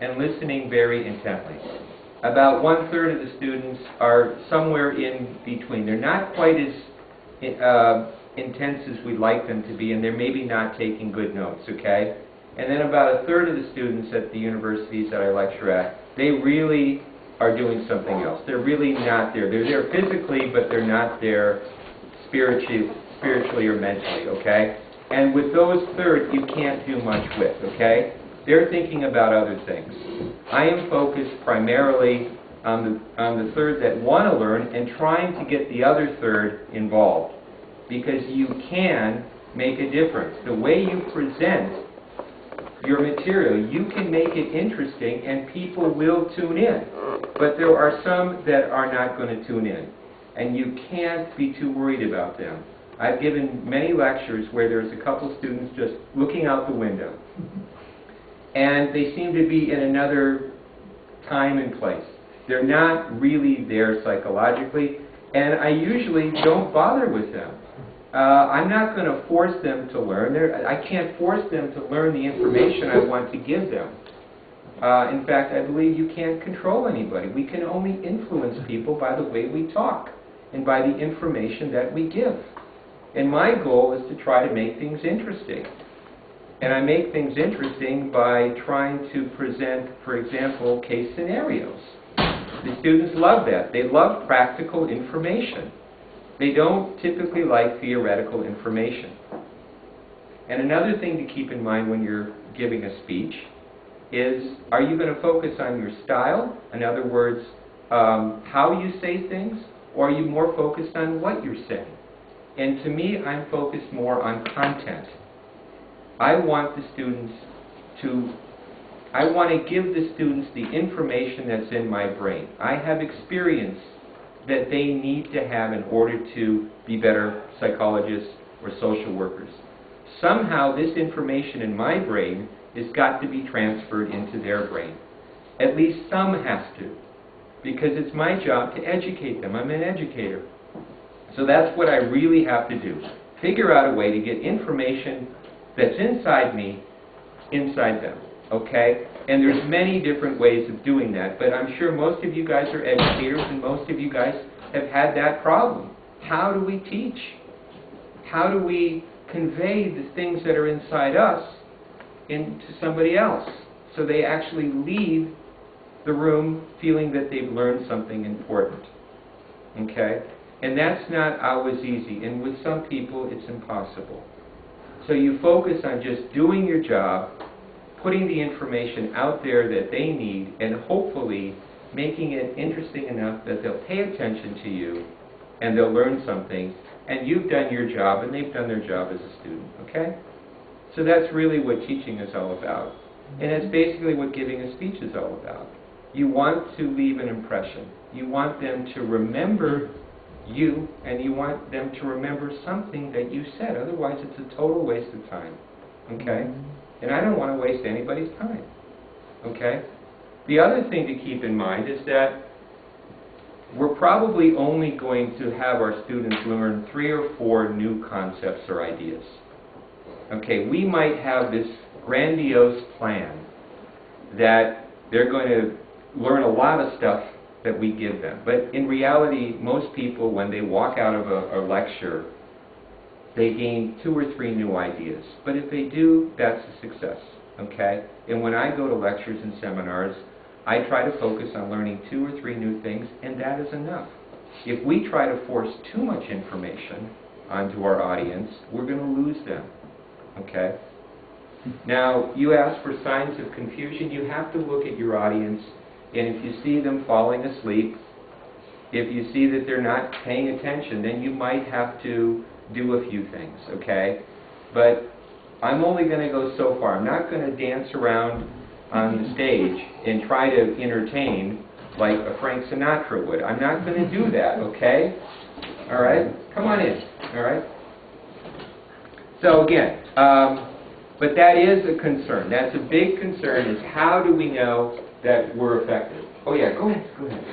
and listening very intently. About 1/3 of the students are somewhere in between. They're not quite as intense as we'd like them to be, and they're maybe not taking good notes, okay? And then about 1/3 of the students at the universities that I lecture at, they really are doing something else. They're really not there. They're there physically, but they're not there spiritually or mentally, okay? And with those third, you can't do much with, okay? They're thinking about other things. I am focused primarily on the third that want to learn and trying to get the other third involved, because you can make a difference. The way you present your material, you can make it interesting and people will tune in. But there are some that are not going to tune in, and you can't be too worried about them. I've given many lectures where there's a couple students just looking out the window, and they seem to be in another time and place. They're not really there psychologically, and I usually don't bother with them. I'm not going to force them to learn. I can't force them to learn the information I want to give them. In fact, I believe you can't control anybody. We can only influence people by the way we talk and by the information that we give. And my goal is to try to make things interesting. And I make things interesting by trying to present, for example, case scenarios. The students love that. They love practical information. They don't typically like theoretical information. And another thing to keep in mind when you're giving a speech is, are you going to focus on your style? In other words, how you say things? Or are you more focused on what you're saying? And to me, I'm focused more on content. I want to give the students the information that's in my brain. I have experience that they need to have in order to be better psychologists or social workers. Somehow this information in my brain has got to be transferred into their brain. At least some has to, because it's my job to educate them. I'm an educator. So that's what I really have to do. Figure out a way to get information that's inside me, inside them, okay? And there's many different ways of doing that, but I'm sure most of you guys are educators and most of you guys have had that problem. How do we teach? How do we convey the things that are inside us into somebody else so they actually leave the room feeling that they've learned something important, okay? And that's not always easy, and with some people it's impossible. So you focus on just doing your job, putting the information out there that they need, and hopefully making it interesting enough that they'll pay attention to you and they'll learn something, and you've done your job and they've done their job as a student, okay? So that's really what teaching is all about. And it's basically what giving a speech is all about. You want to leave an impression. You want them to remember you, and you want them to remember something that you said. Otherwise, it's a total waste of time, okay? And I don't want to waste anybody's time, okay? The other thing to keep in mind is that we're probably only going to have our students learn 3 or 4 new concepts or ideas. Okay, we might have this grandiose plan that they're going to learn a lot of stuff that we give them. But in reality, most people, when they walk out of a lecture, they gain 2 or 3 new ideas. But if they do, that's a success, okay? And when I go to lectures and seminars, I try to focus on learning 2 or 3 new things, and that is enough. If we try to force too much information onto our audience, we're going to lose them, okay? Now, you ask for signs of confusion. You have to look at your audience, and if you see them falling asleep, if you see that they're not paying attention, then you might have to do a few things, okay? But I'm only going to go so far. I'm not going to dance around on the stage and try to entertain like a Frank Sinatra would. I'm not going to do that, okay? All right? Come on in, all right? So again, but that is a concern. That's a big concern, is how do we know that we're effective? Oh yeah, go ahead, go ahead.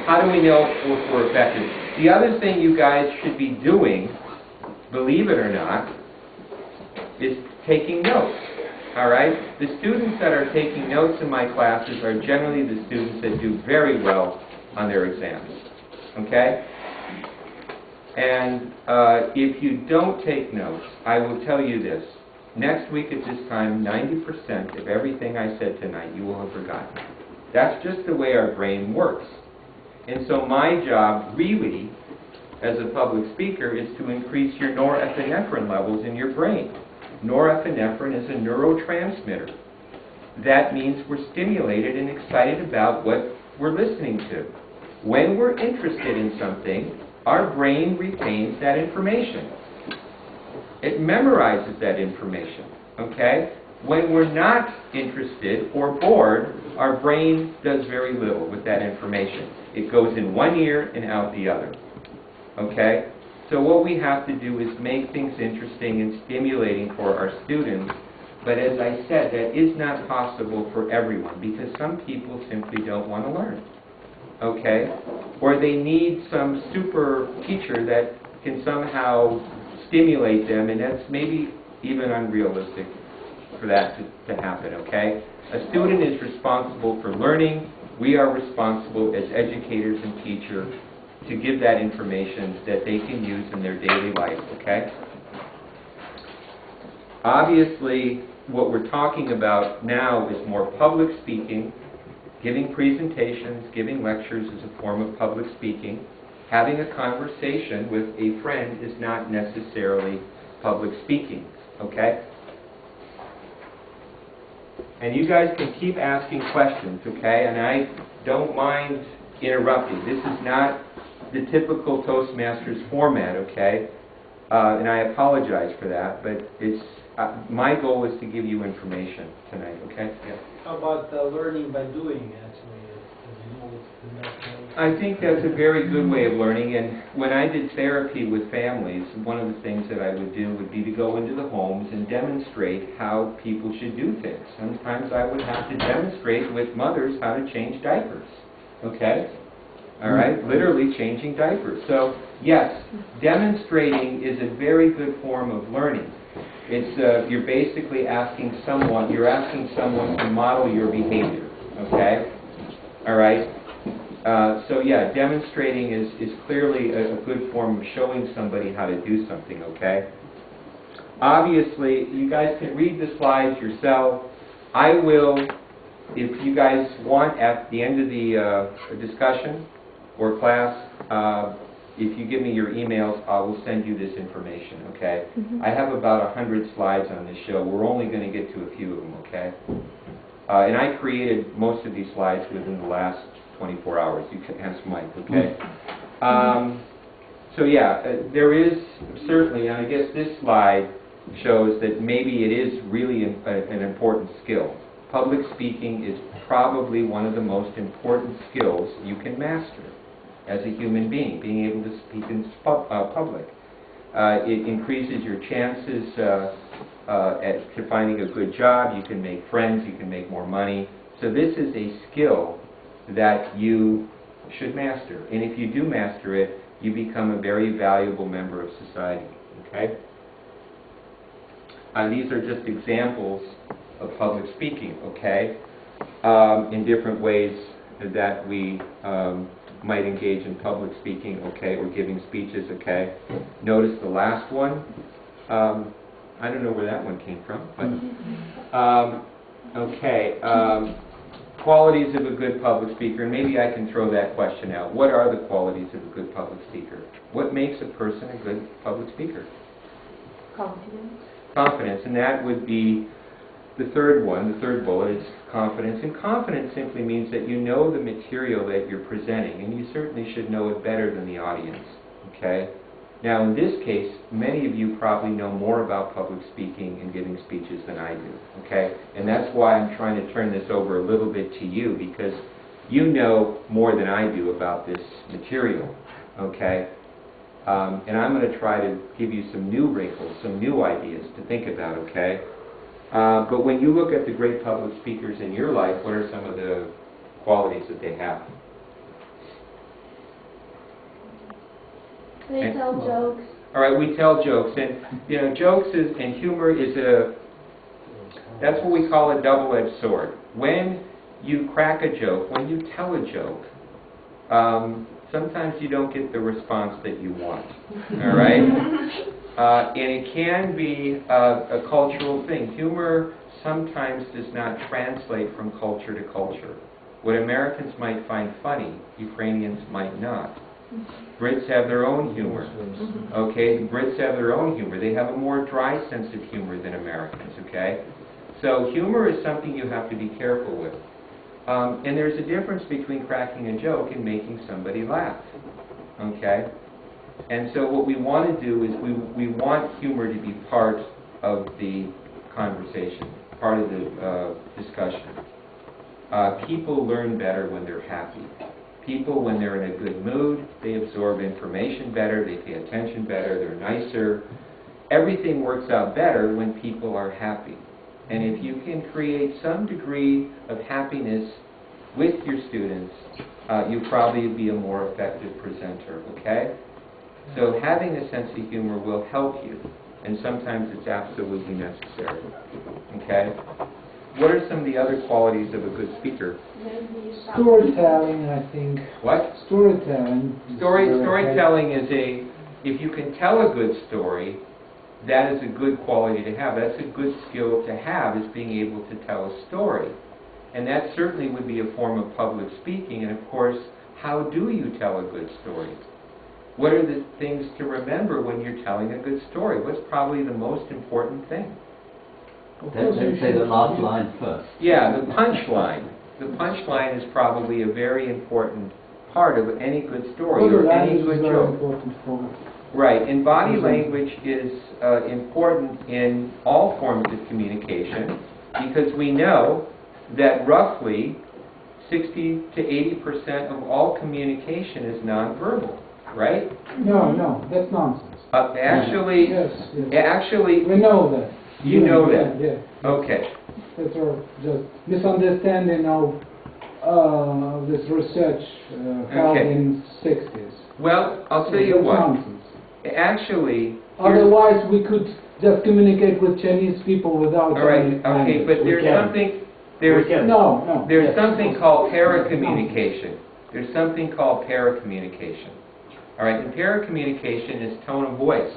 How do we know if we're effective? The other thing you guys should be doing, believe it or not, is taking notes. All right? The students that are taking notes in my classes are generally the students that do very well on their exams. Okay? And if you don't take notes, I will tell you this. Next week at this time, 90% of everything I said tonight you will have forgotten. That's just the way our brain works. And so my job, really, as a public speaker, is to increase your norepinephrine levels in your brain. Norepinephrine is a neurotransmitter. That means we're stimulated and excited about what we're listening to. When we're interested in something, our brain retains that information. It memorizes that information, okay? When we're not interested or bored, our brain does very little with that information. It goes in one ear and out the other, okay? So what we have to do is make things interesting and stimulating for our students. But as I said, that is not possible for everyone because some people simply don't want to learn, okay? Or they need some super teacher that can somehow stimulate them, and that's maybe even unrealistic for that to happen, okay? A student is responsible for learning. We are responsible as educators and teachers to give that information that they can use in their daily life, okay? Obviously, what we're talking about now is more public speaking. Giving presentations, giving lectures is a form of public speaking. Having a conversation with a friend is not necessarily public speaking, okay? And you guys can keep asking questions, okay? And I don't mind interrupting. This is not the typical Toastmasters format, okay? And I apologize for that, but it's my goal is to give you information tonight, okay? Yeah. How about learning by doing, actually? I think that's a very good way of learning, and when I did therapy with families, one of the things that I would do would be to go into the homes and demonstrate how people should do things. Sometimes I would have to demonstrate with mothers how to change diapers, okay? All right, literally changing diapers. So, yes, demonstrating is a very good form of learning. It's you're basically asking someone to model your behavior, okay? All right? So yeah, demonstrating is clearly a good form of showing somebody how to do something, okay? Obviously, you guys can read the slides yourself. I will, if you guys want, at the end of the discussion or class, if you give me your emails, I will send you this information, okay? I have about 100 slides on this show. We're only going to get to a few of them, okay? And I created most of these slides within the last 24 hours. You can ask Mike, okay? So yeah, there is certainly, and I guess this slide shows that maybe it is really an important skill. Public speaking is probably one of the most important skills you can master as a human being, being able to speak in public. It increases your chances at finding a good job. You can make friends, you can make more money. So this is a skill that you should master. And if you do master it, you become a very valuable member of society, okay? These are just examples of public speaking, okay? In different ways that we might engage in public speaking, okay, or giving speeches, okay? Notice the last one. I don't know where that one came from, but okay. Qualities of a good public speaker, and maybe I can throw that question out. What are the qualities of a good public speaker? What makes a person a good public speaker? Confidence. Confidence, and that would be the third one, the third bullet is confidence. And confidence simply means that you know the material that you're presenting, and you certainly should know it better than the audience, okay? Now, in this case, many of you probably know more about public speaking and giving speeches than I do, okay? And that's why I'm trying to turn this over a little bit to you, because you know more than I do about this material, okay? And I'm going to try to give you some new wrinkles, some new ideas to think about, okay? But when you look at the great public speakers in your life, what are some of the qualities that they have? They tell jokes. All right, we tell jokes, and you know, jokes and humor is That's what we call a double-edged sword. When you crack a joke, when you tell a joke, sometimes you don't get the response that you want, all right? And it can be a cultural thing. Humor sometimes does not translate from culture to culture. What Americans might find funny, Ukrainians might not. Brits have their own humor. Okay, the Brits have their own humor. They have a more dry sense of humor than Americans, okay? So humor is something you have to be careful with. And there's a difference between cracking a joke and making somebody laugh, okay? And so what we want to do is we want humor to be part of the conversation, part of the discussion. People learn better when they're happy. People, when they're in a good mood, they absorb information better, they pay attention better, they're nicer. Everything works out better when people are happy. And if you can create some degree of happiness with your students, you'll probably be a more effective presenter, okay? So having a sense of humor will help you, and sometimes it's absolutely necessary, okay? What are some of the other qualities of a good speaker? Storytelling, I think. What? Storytelling. Storytelling is if you can tell a good story, that is a good quality to have. That's a good skill to have, is being able to tell a story. And that certainly would be a form of public speaking. And of course, how do you tell a good story? What are the things to remember when you're telling a good story? What's probably the most important thing? Let's say the last line first. Yeah, the punchline. The punchline is probably a very important part of any good story or any good joke. Right, and body language is important in all forms of communication, because we know that roughly 60 to 80% of all communication is nonverbal, right? No, that's nonsense. Actually, we know that. You know that? Yeah. Okay. That's our just misunderstanding of this research held in 60s. Well, I'll tell you what. Nonsense. Actually, otherwise we could just communicate with Chinese people without. All right. Okay, but there's something. There's something called paracommunication. There's something called paracommunication. All right, and paracommunication is tone of voice.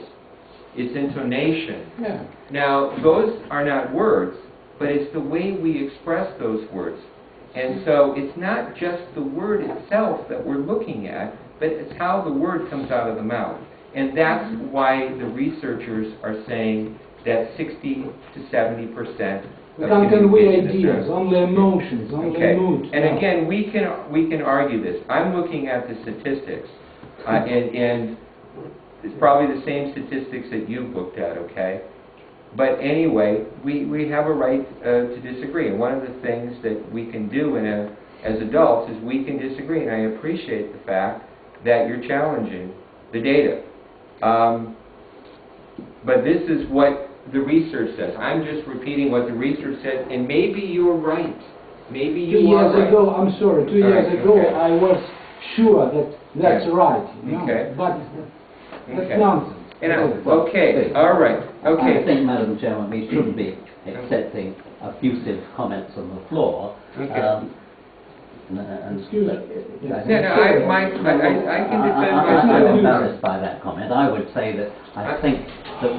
It's intonation. Yeah. Now, those are not words, but it's the way we express those words. And so it's not just the word itself that we're looking at, but it's how the word comes out of the mouth. And that's why the researchers are saying that 60 to 70% we can't convey ideas, only emotions, only moods. And again, we can argue this. I'm looking at the statistics, and it's probably the same statistics that you've looked at, okay? But anyway, we have a right to disagree. And one of the things that we can do as adults is we can disagree. And I appreciate the fact that you're challenging the data. But this is what the research says. I'm just repeating what the research says, and maybe you're right. Maybe you 2 years are right. ago, I'm sorry, 2 years ago I was sure that that's right. Okay. But that's nonsense. All right. Okay. I think, Madam Chairman, we shouldn't be accepting abusive comments on the floor. Okay. Excuse me. I can defend myself. I'm embarrassed by that comment. I would say that I think that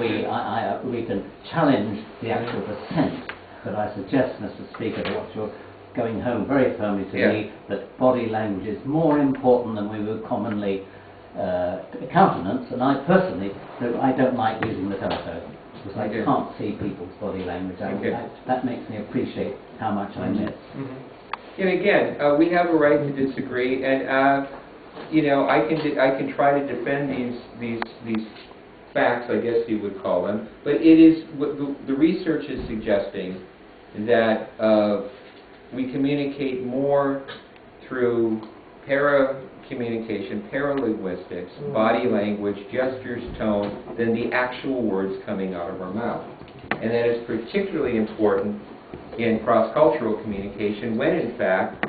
we can challenge the actual dissent, but I suggest, Mr. Speaker, that you're going home very firmly to me that body language is more important than we would commonly countenance, and I personally I don't like using the telephone because I can't see people's body language. That makes me appreciate how much I miss. And again, we have a right to disagree, and you know, I can try to defend these facts, I guess you would call them. But it is what the research is suggesting that we communicate more through para-communication, paralinguistics, body language, gestures, tone, than the actual words coming out of our mouth. And that is particularly important in cross-cultural communication when, in fact,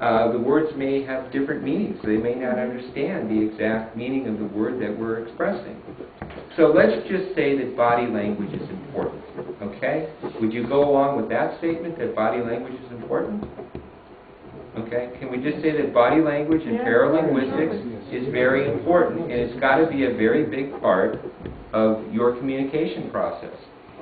the words may have different meanings. They may not understand the exact meaning of the word that we're expressing. So let's just say that body language is important, okay? Would you go along with that statement, that body language is important? Okay, can we just say that body language and Yeah. paralinguistics is very important, and it's got to be a very big part of your communication process.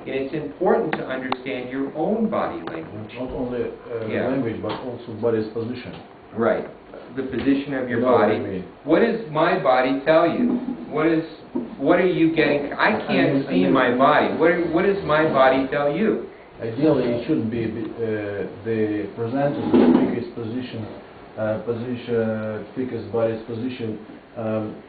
And it's important to understand your own body language. Not only Yeah. language, but also body's position. Right. The position of your You know what body. I mean. What does my body tell you? What are you getting? I can't see my body. What does my body tell you? Ideally, it shouldn't be the presenter, the speaker's position, speaker's body's position.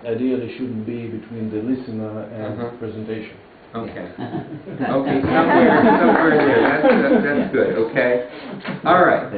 Ideally, shouldn't be between the listener and presentation. Okay. Okay, somewhere there. That's good. Okay. All right.